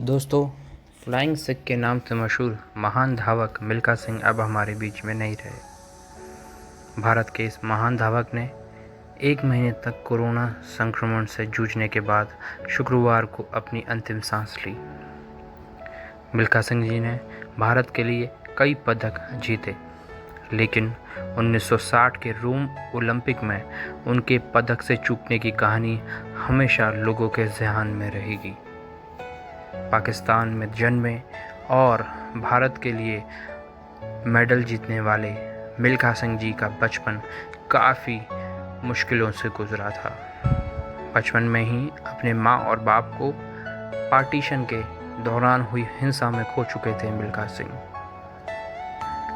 दोस्तों, फ्लाइंग सिख के नाम से मशहूर महान धावक मिल्खा सिंह अब हमारे बीच में नहीं रहे। भारत के इस महान धावक ने 1 महीने तक कोरोना संक्रमण से जूझने के बाद शुक्रवार को अपनी अंतिम सांस ली। मिल्खा सिंह जी ने भारत के लिए कई पदक जीते, लेकिन 1960 के रोम ओलंपिक में उनके पदक से चूकने की कहानी हमेशा लोगों के ज़हन में रहेगी। पाकिस्तान में जन्मे और भारत के लिए मेडल जीतने वाले मिल्खा सिंह जी का बचपन काफ़ी मुश्किलों से गुजरा था। बचपन में ही अपने माँ और बाप को पार्टीशन के दौरान हुई हिंसा में खो चुके थे मिल्खा सिंह,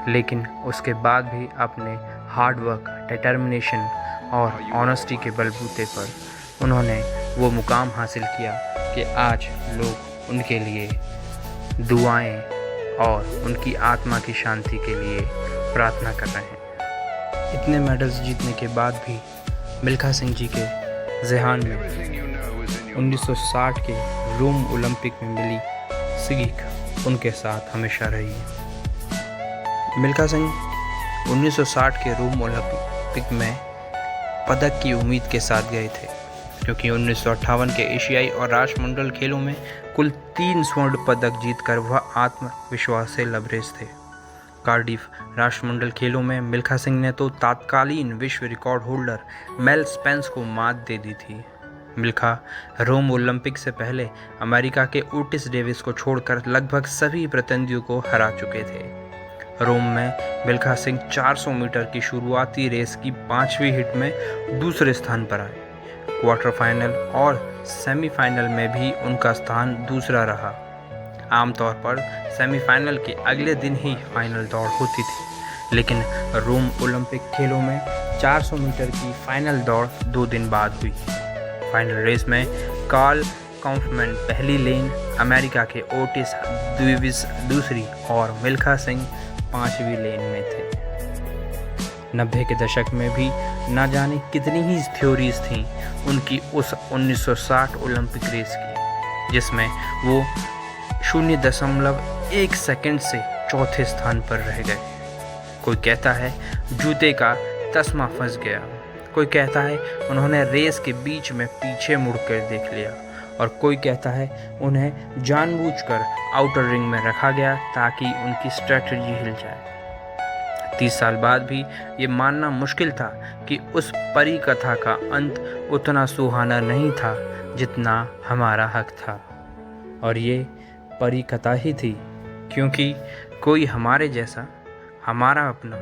लेकिन उसके बाद भी अपने हार्ड वर्क, डिटर्मिनेशन और ऑनेस्टी के बलबूते पर उन्होंने वो मुकाम हासिल किया कि आज लोग उनके लिए दुआएं और उनकी आत्मा की शांति के लिए प्रार्थना कर रहे हैं। इतने मेडल्स जीतने के बाद भी मिल्खा सिंह जी के ज़हन में 1960 के रोम ओलंपिक में मिली सीख उनके साथ हमेशा रही है। मिल्खा सिंह 1960 के रोम ओलंपिक में पदक की उम्मीद के साथ गए थे, क्योंकि 1958 के एशियाई और राष्ट्रमंडल खेलों में कुल 3 स्वर्ण पदक जीतकर वह आत्मविश्वास से लबरेज थे। कार्डिफ राष्ट्रमंडल खेलों में मिल्खा सिंह ने तो तत्कालीन विश्व रिकॉर्ड होल्डर मेल स्पेंस को मात दे दी थी। मिल्खा रोम ओलंपिक से पहले अमेरिका के ओटिस डेविस को छोड़कर लगभग सभी प्रतिद्वंदियों को हरा चुके थे। रोम में मिल्खा सिंह 400 मीटर की शुरुआती रेस की 5वीं हिट में दूसरे स्थान पर आए। क्वार्टर फाइनल और सेमीफाइनल में भी उनका स्थान दूसरा रहा। आमतौर पर सेमीफाइनल के अगले दिन ही फाइनल दौड़ होती थी, लेकिन रोम ओलंपिक खेलों में 400 मीटर की फाइनल दौड़ 2 दिन बाद हुई। फाइनल रेस में कार्ल काउफमैन पहली लेन, अमेरिका के ओटिस डेविस दूसरी और मिल्खा सिंह 5वीं लेन में थे। 90 के दशक में भी ना जाने कितनी ही थ्योरीज थीं उनकी उस 1960 ओलंपिक रेस की, जिसमें वो 0.1 सेकंड से चौथे स्थान पर रह गए। कोई कहता है जूते का तस्मा फंस गया, कोई कहता है उन्होंने रेस के बीच में पीछे मुड़कर देख लिया, और कोई कहता है उन्हें जानबूझकर आउटर रिंग में रखा गया ताकि उनकी स्ट्रेटजी हिल जाए। 30 साल बाद भी ये मानना मुश्किल था कि उस परी कथा का अंत उतना सुहाना नहीं था जितना हमारा हक था। और ये परी कथा ही थी, क्योंकि कोई हमारे जैसा, हमारा अपना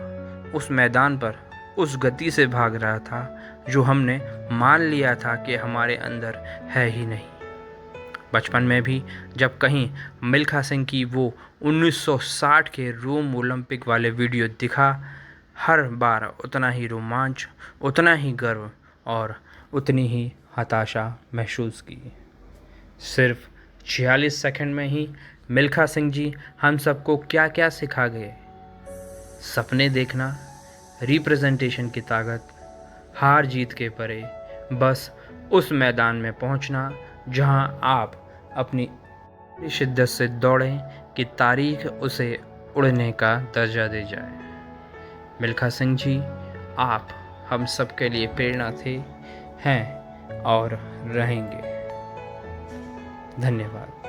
उस मैदान पर उस गति से भाग रहा था जो हमने मान लिया था कि हमारे अंदर है ही नहीं। बचपन में भी जब कहीं मिल्खा सिंह की वो 1960 के रोम ओलंपिक वाले वीडियो दिखा, हर बार उतना ही रोमांच, उतना ही गर्व और उतनी ही हताशा महसूस की। सिर्फ 46 सेकंड में ही मिल्खा सिंह जी हम सबको क्या क्या सिखा गए। सपने देखना, रिप्रेजेंटेशन की ताकत, हार जीत के परे, बस उस मैदान में पहुंचना जहां आप अपनी शिद्दत से दौड़ें कि तारीख उसे उड़ने का दर्जा दे जाए। मिल्खा सिंह जी, आप हम सब के लिए प्रेरणा थे, हैं और रहेंगे। धन्यवाद।